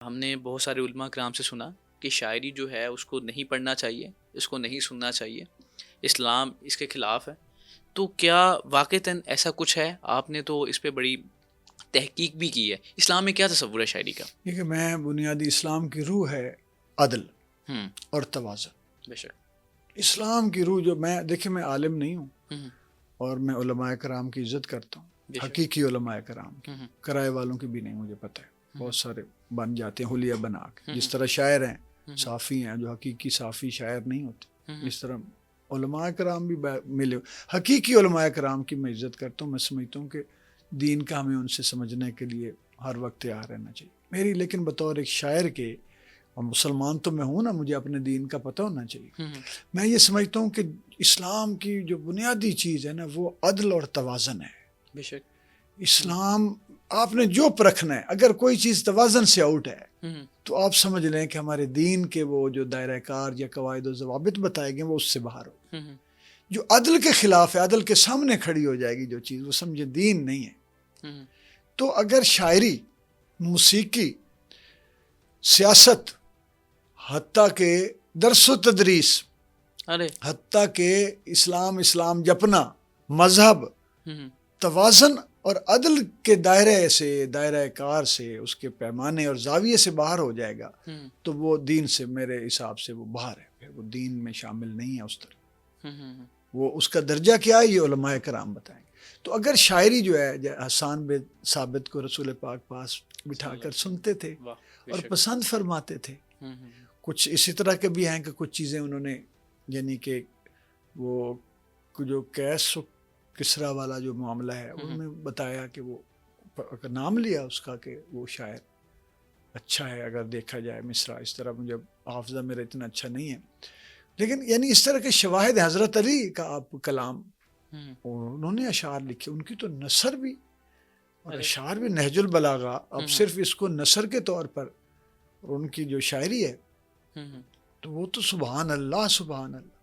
ہم نے بہت سارے علماء کرام سے سنا کہ شاعری جو ہے اس کو نہیں پڑھنا چاہیے، اس کو نہیں سننا چاہیے، اسلام اس کے خلاف ہے. تو کیا واقعتاً ایسا کچھ ہے؟ آپ نے تو اس پہ بڑی تحقیق بھی کی ہے. اسلام میں کیا تصور ہے شاعری کا؟ دیکھیے، میں بنیادی اسلام کی روح ہے عدل اور توازن. بے شک. اسلام کی روح جو دیکھیے میں عالم نہیں ہوں ہم، اور میں علماء کرام کی عزت کرتا ہوں، بے شک. حقیقی علماء کرام کی، ہم، کرائے والوں کی بھی نہیں. مجھے پتہ ہے بہت سارے بن جاتے ہیں حلیہ بنا کے، ہم، جس طرح شاعر ہیں ہم، صافی ہیں جو حقیقی صافی شاعر نہیں ہوتے، ہم، اس طرح علماء کرام بھی ملے. حقیقی علماء کرام کی میں عزت کرتا ہوں. میں سمجھتا ہوں کہ دین کا ہمیں ان سے سمجھنے کے لیے ہر وقت تیار رہنا چاہیے. میری لیکن بطور ایک شاعر کے، اور مسلمان تو میں ہوں نا، مجھے اپنے دین کا پتہ ہونا چاہیے. ہم، میں یہ سمجھتا ہوں کہ اسلام کی جو بنیادی چیز ہے نا وہ عدل اور توازن ہے. بے شک. اسلام آپ نے جو پرکھنا ہے، اگر کوئی چیز توازن سے آؤٹ ہے ہم، تو آپ سمجھ لیں کہ ہمارے دین کے وہ جو دائرہ کار یا قواعد و ضوابط بتائے گئے وہ اس سے باہر ہو. ہم، جو عدل کے خلاف ہے، عدل کے سامنے کھڑی ہو جائے گی جو چیز، وہ سمجھے دین نہیں ہے. ہم، تو اگر شاعری، موسیقی، سیاست، حتیٰ کہ درس و تدریس، ارے، حتیٰ کہ اسلام جپنا، مذہب، ہم، توازن اور عدل کے دائرہ کار سے، اس کے پیمانے اور زاویے سے باہر ہو جائے گا ہم، تو وہ دین سے، میرے حساب سے وہ باہر ہے، پھر وہ دین میں شامل نہیں ہے اس طرح. ہم، وہ اس کا درجہ کیا ہے یہ علماء کرام بتائیں گے. تو اگر شاعری جو ہے، حسان بن ثابت کو رسول پاک پاس بٹھا کر سنتے تھے واہ، بے اور شک. پسند فرماتے تھے. ہم، ہم، کچھ اسی طرح کے بھی ہیں کہ کچھ چیزیں انہوں نے، یعنی کہ وہ جو کیس و کسرا والا جو معاملہ ہے ان میں بتایا کہ وہ نام لیا اس کا کہ وہ شاعر اچھا ہے اگر دیکھا جائے مصرع. اس طرح مجھے حافظہ میرا اتنا اچھا نہیں ہے، لیکن یعنی اس طرح کے شواہد. حضرت علی کا آپ کلام، ہم، انہوں نے اشعار لکھے، ان کی تو نثر بھی اور ارے، اشعار بھی نہج البلاغہ. اب ہم، صرف اس کو نثر کے طور پر ان کی جو شاعری ہے ہم، تو وہ تو سبحان اللہ سبحان اللہ.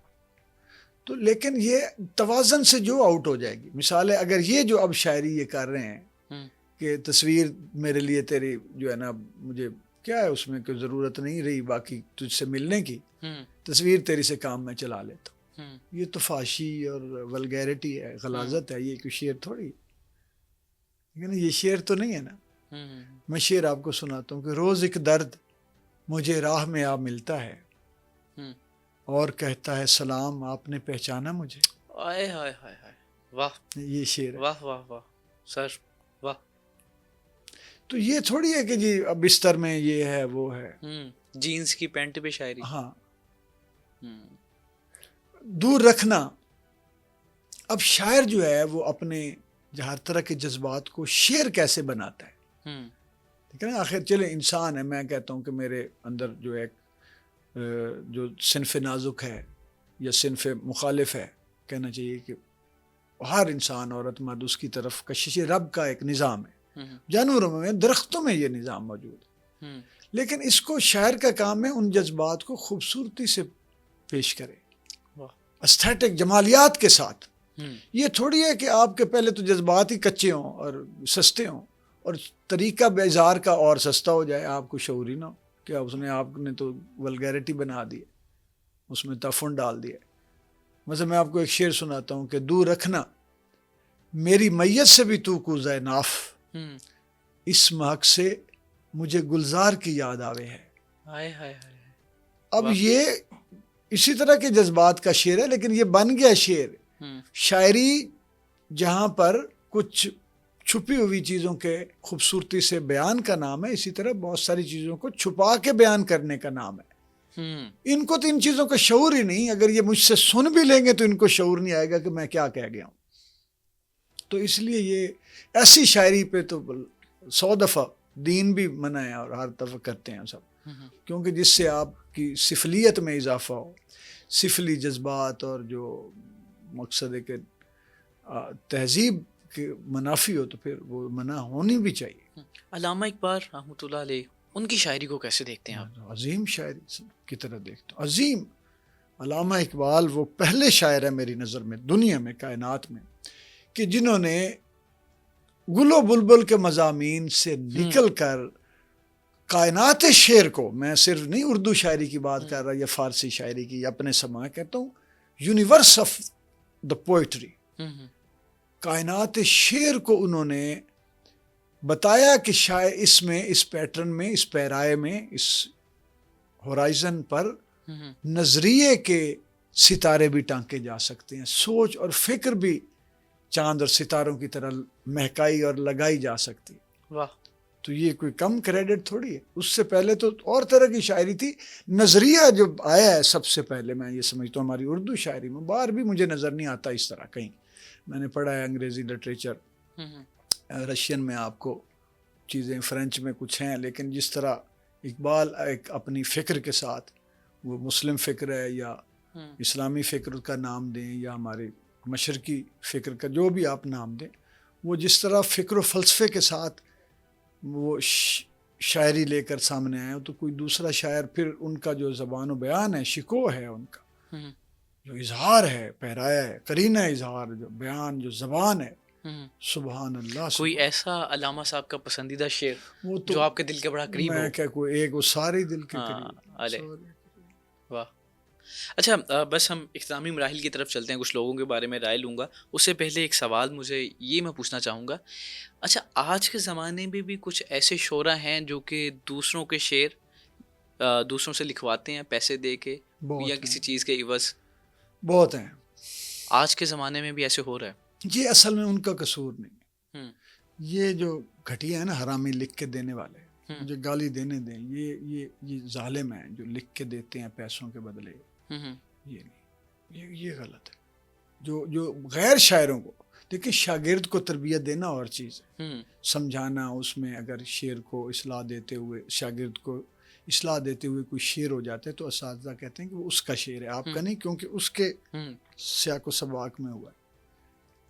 تو لیکن یہ توازن سے جو آؤٹ ہو جائے گی. مثال ہے، اگر یہ جو اب شاعری یہ کر رہے ہیں ہم، کہ تصویر میرے لیے تیری جو ہے نا، مجھے کیا ہے اس میں کوئی ضرورت نہیں رہی باقی تجھ سے ملنے کی، ہم، تصویر تیری سے کام میں چلا لیتا ہوں. ہم، یہ تو فحاشی اور ولگیرٹی ہے، غلاظت ہے. یہ کوئی شعر تھوڑی، لیکن یہ شعر تو نہیں ہے نا. ہم، میں شعر آپ کو سناتا ہوں کہ روز ایک درد مجھے راہ میں آ ملتا ہے ہم، اور کہتا ہے سلام آپ نے پہچانا مجھے. آئے ہائے ہائے ہائے، واہ، یہ شعر ہے. واہ واہ واہ سر، واہ. تو یہ تھوڑی ہے کہ جی اب بستر میں یہ ہے وہ ہے. جینز کی پینٹ پہ شاعری. ہاں، ہم، دور رکھنا. اب شاعر جو ہے وہ اپنے ہر طرح کے جذبات کو شعر کیسے بناتا ہے؟ ہم، ٹھیک ہے نا. آخر چلے انسان ہے، میں کہتا ہوں کہ میرے اندر جو ایک جو صنف نازک ہے یا صنف مخالف ہے، کہنا چاہیے کہ ہر انسان عورت مرد اس کی طرف کشش رب کا ایک نظام ہے. ہم، جانوروں میں، درختوں میں یہ نظام موجود ہے، ہم، لیکن اس کو شاعر کا کام ہے ان جذبات کو خوبصورتی سے پیش کرے، واہ. استھیٹک جمالیات کے ساتھ. ہم، یہ تھوڑی ہے کہ آپ کے پہلے تو جذبات ہی کچے ہوں اور سستے ہوں اور طریقہ بے اظہار کا اور سستا ہو جائے، آپ کو شعور ہی نہ ہو. کیا اس نے، آپ نے تو ولگیرٹی بنا دی، اس میں تفن ڈال دیا. مثلا میں آپ کو ایک شعر سناتا ہوں کہ دور رکھنا میری میت سے بھی تو کوزہ ناف، ہم، اس مہک سے مجھے گلزار کی یاد آوے ہے. ہائے ہائے ہائے. اب واہ. یہ اسی طرح کے جذبات کا شعر ہے، لیکن یہ بن گیا شعر. ہم، شاعری جہاں پر کچھ چھپی ہوئی چیزوں کے خوبصورتی سے بیان کا نام ہے، اسی طرح بہت ساری چیزوں کو چھپا کے بیان کرنے کا نام ہے. ہم، ان کو تو ان چیزوں کا شعور ہی نہیں. اگر یہ مجھ سے سن بھی لیں گے تو ان کو شعور نہیں آئے گا کہ میں کیا کہہ گیا ہوں. تو اس لیے یہ ایسی شاعری پہ تو 100 دفعہ دین بھی منع ہے اور ہر دفعہ کرتے ہیں سب، ہم، کیونکہ جس سے آپ کی سفلیت میں اضافہ ہو، سفلی جذبات، اور جو مقصد ہے کہ تہذیب کے منافی ہو، تو پھر وہ منع ہونی بھی چاہیے. علامہ اقبال رحمۃ اللہ علیہ، ان کی شاعری کو کیسے دیکھتے ہیں آپ؟ عظیم شاعری کی طرح دیکھتا ہوں. عظیم. علامہ اقبال وہ پہلے شاعر ہیں میری نظر میں دنیا میں، کائنات میں، کہ جنہوں نے گل و بلبل کے مضامین سے نکل کر کائنات شعر کو، میں صرف نہیں اردو شاعری کی بات کر رہا یا فارسی شاعری کی یا اپنے سما، کہتا ہوں یونیورس آف دا پوئٹری، کائنات شعر کو انہوں نے بتایا کہ شاید اس میں، اس پیٹرن میں، اس پیرائے میں، اس ہورائزن پر نظریے کے ستارے بھی ٹانکے جا سکتے ہیں، سوچ اور فکر بھی چاند اور ستاروں کی طرح مہکائی اور لگائی جا سکتی ہے۔ واہ، تو یہ کوئی کم کریڈٹ تھوڑی ہے۔ اس سے پہلے تو اور طرح کی شاعری تھی، نظریہ جو آیا ہے سب سے پہلے، میں یہ سمجھتا ہوں ہماری اردو شاعری میں، باہر بھی مجھے نظر نہیں آتا اس طرح کہیں، میں نے پڑھا ہے انگریزی لٹریچر، رشین میں آپ کو چیزیں، فرینچ میں کچھ ہیں، لیکن جس طرح اقبال ایک اپنی فکر کے ساتھ، وہ مسلم فکر ہے یا اسلامی فکر کا نام دیں یا ہمارے مشرقی فکر کا جو بھی آپ نام دیں، وہ جس طرح فکر و فلسفے کے ساتھ وہ شاعری لے کر سامنے آئے، تو کوئی دوسرا شاعر پھر ان کا جو زبان و بیان ہے، شکوہ ہے ان کا، جو اظہار ہے، پیرایا ہے، قرینہ اظہار، جو بیان، جو زبان ہے، سبحان اللہ۔ کوئی ایسا علامہ صاحب کا پسندیدہ شعر وہ تو جو آپ کے دل کے بڑا قریب ہو؟ میں کیا کوئی ایک، وہ سارے دل کے ارے قریب۔ واہ، اچھا بس ہم اختتامی مراحل کی طرف چلتے ہیں، کچھ لوگوں کے بارے میں رائے لوں گا، اس سے پہلے ایک سوال مجھے یہ میں پوچھنا چاہوں گا، اچھا آج کے زمانے میں بھی کچھ ایسے شعراء ہیں جو کہ دوسروں کے شعر دوسروں سے لکھواتے ہیں پیسے دے کے یا کسی چیز کے عوض؟ بہت ہیں، آج کے زمانے میں بھی ایسے ہو رہا ہے؟ یہ اصل میں ان کا قصور نہیں ہوں، یہ جو گھٹیا ہے نا، حرامی لکھ کے دینے والے، مجھے گالی دینے دیں، یہ ظالم ہیں جو لکھ کے دیتے ہیں پیسوں کے بدلے، یہ نہیں، یہ غلط ہے۔ جو غیر شاعروں کو دیکھیں، شاگرد کو تربیت دینا اور چیز ہے، سمجھانا، اس میں اگر شعر کو اصلاح دیتے ہوئے، شاگرد کو اصلاح دیتے ہوئے کوئی شعر ہو جاتا ہے تو اساتذہ کہتے ہیں کہ وہ اس کا شعر ہے، آپ کا نہیں، کیونکہ اس کے سیاق و سباق میں ہوا ہے۔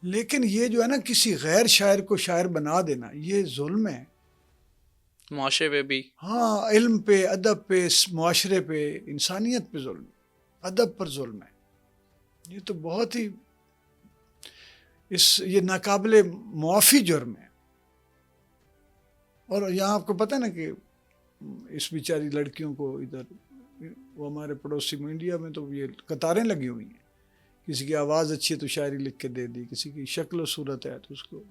لیکن یہ جو ہے نا، کسی غیر شاعر کو شاعر بنا دینا، یہ ظلم ہے، معاشرے پہ بھی، ہاں، علم پہ، ادب پہ، معاشرے پہ، انسانیت پہ ظلم ہے، ادب پر ظلم ہے، یہ تو بہت ہی یہ ناقابل معافی جرم ہے۔ اور یہاں آپ کو پتہ ہے نا کہ اس بیچاری لڑکیوں کو ادھر، وہ ہمارے پڑوسی میں انڈیا میں تو یہ قطاریں لگی ہوئی ہیں، کسی کی آواز اچھی ہے تو شاعری لکھ کے دے دی، کسی کی شکل و صورت ہے تو اس کو،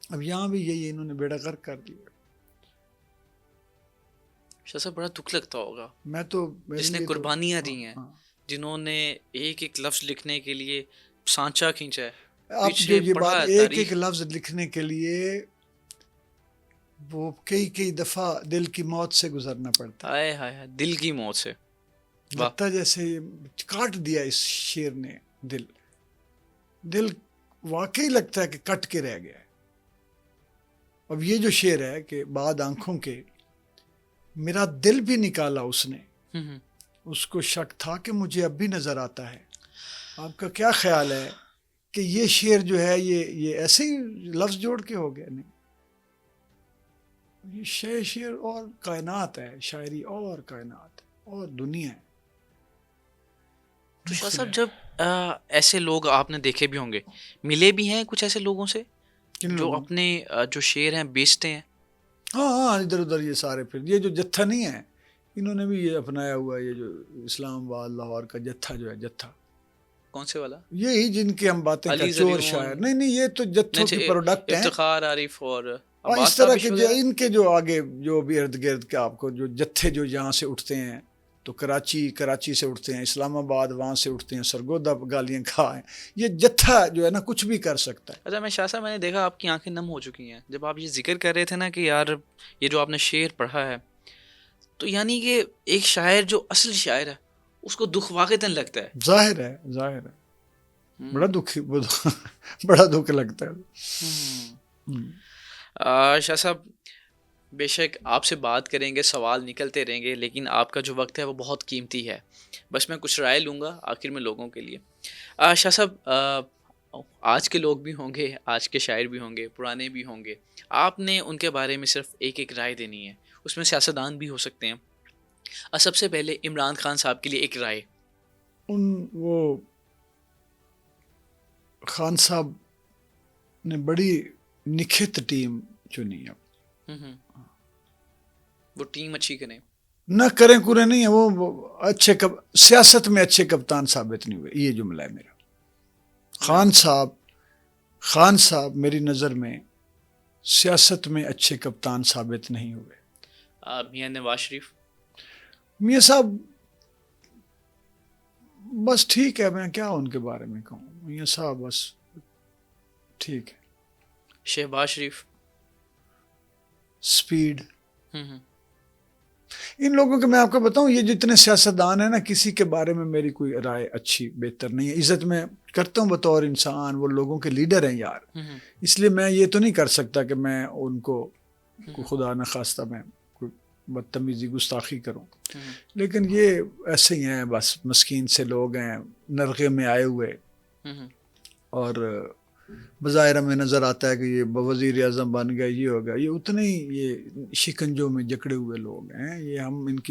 اب یہاں بھی یہی انہوں نے بیڑا غرق کر دیا۔ شاہ صاحب بڑا دکھ لگتا ہوگا، میں تو جس نے قربانیاں دی ہیں، جنہوں نے ایک ایک لفظ لکھنے کے لیے سانچہ کھینچا ہے، آپ جو یہ بات، ایک ایک لفظ لکھنے کے لیے وہ کئی دفعہ دل کی موت سے گزرنا پڑتا ہے، ہائے دل کی موت سے، لگتا جیسے کاٹ دیا اس شیر نے دل واقعی لگتا ہے کہ کٹ کے رہ گیا ہے۔ اب یہ جو شعر ہے کہ بعد آنکھوں کے میرا دل بھی نکالا اس نے، اس کو شک تھا کہ مجھے اب بھی نظر آتا ہے۔ آپ کا کیا خیال ہے کہ یہ شعر جو ہے یہ ایسے ہی لفظ جوڑ کے ہو گیا؟ نہیں، یہ شعر اور کائنات ہے، شاعری اور کائنات اور دنیا ہے۔ تو شاہ صاحب جب ایسے لوگ آپ نے دیکھے بھی ہوں گے، ملے بھی ہیں کچھ ایسے لوگوں سے جو اپنے جو شعر ہیں بیچتے ہیں؟ ہاں، ادھر ادھر یہ سارے، پھر یہ جو جتھا نہیں ہے، انہوں نے بھی یہ اپنایا ہوا ہے، یہ جو اسلام آباد لاہور کا جتھا جو ہے، جتھا کون سے والا؟ یہی جن کی ہم باتیں کر، چور شاعر، نہیں یہ تو جتھوں کی پروڈکٹ ہیں، افتخار عارف اور اس طرح کے ان کے جو آگے جو بھی ارد گرد کے آپ کو جو جتھے جو یہاں سے اٹھتے ہیں، تو کراچی سے اٹھتے ہیں، اسلام آباد وہاں سے اٹھتے ہیں، سرگودا گالیاں کھائیں، یہ جتھا جو ہے نا کچھ بھی کر سکتا ہے۔ اچھا میں شاہ صاحب، میں نے دیکھا آپ کی آنکھیں نم ہو چکی ہیں جب آپ یہ ذکر کر رہے تھے نا کہ یار یہ جو آپ نے شعر پڑھا ہے، تو یعنی کہ ایک شاعر جو اصل شاعر ہے اس کو دکھ واقعتاً لگتا ہے، ظاہر ہے بڑا دکھ لگتا ہے۔ شاہ صاحب بے شک آپ سے بات کریں گے، سوال نکلتے رہیں گے، لیکن آپ کا جو وقت ہے وہ بہت قیمتی ہے، بس میں کچھ رائے لوں گا آخر میں لوگوں کے لیے۔ شاہ صاحب آج کے لوگ بھی ہوں گے، آج کے شاعر بھی ہوں گے، پرانے بھی ہوں گے، آپ نے ان کے بارے میں صرف ایک ایک رائے دینی ہے، اس میں سیاستدان بھی ہو سکتے ہیں۔ سب سے پہلے عمران خان صاحب کے لیے ایک رائے۔ وہ خان صاحب نے بڑی نکھت ٹیم چنی ہے، وہ ٹیم اچھی کریں. نہ کریں کریں نہیں ہے وہ اچھے سیاست میں اچھے کپتان ثابت نہیں ہوئے. یہ جملہ ہے میرا. خان صاحب میری نظر میں سیاست میں اچھے کپتان ثابت نہیں ہوئے. میاں نواز شریف میاں صاحب بس ٹھیک ہے, میں کیا ان کے بارے میں کہوں. میاں صاحب بس ٹھیک ہے. شہباز شریف سپیڈ. ان لوگوں کے میں آپ کو بتاؤں, یہ جتنے سیاستدان ہیں نا, کسی کے بارے میں میری کوئی رائے اچھی بہتر نہیں ہے. عزت میں کرتا ہوں بطور انسان, وہ لوگوں کے لیڈر ہیں یار, اس لیے میں یہ تو نہیں کر سکتا کہ میں ان کو خدا نخواستہ میں کوئی بدتمیزی گستاخی کروں. لیکن یہ ایسے ہی ہیں بس, مسکین سے لوگ ہیں, نرغے میں آئے ہوئے, اور بظاہر ہمیں نظر آتا ہے کہ یہ وزیر اعظم بن گئے, یہ ہو گیا. یہ اتنے ہی یہ شکنجوں میں جکڑے ہوئے لوگ ہیں. یہ ہم ان کی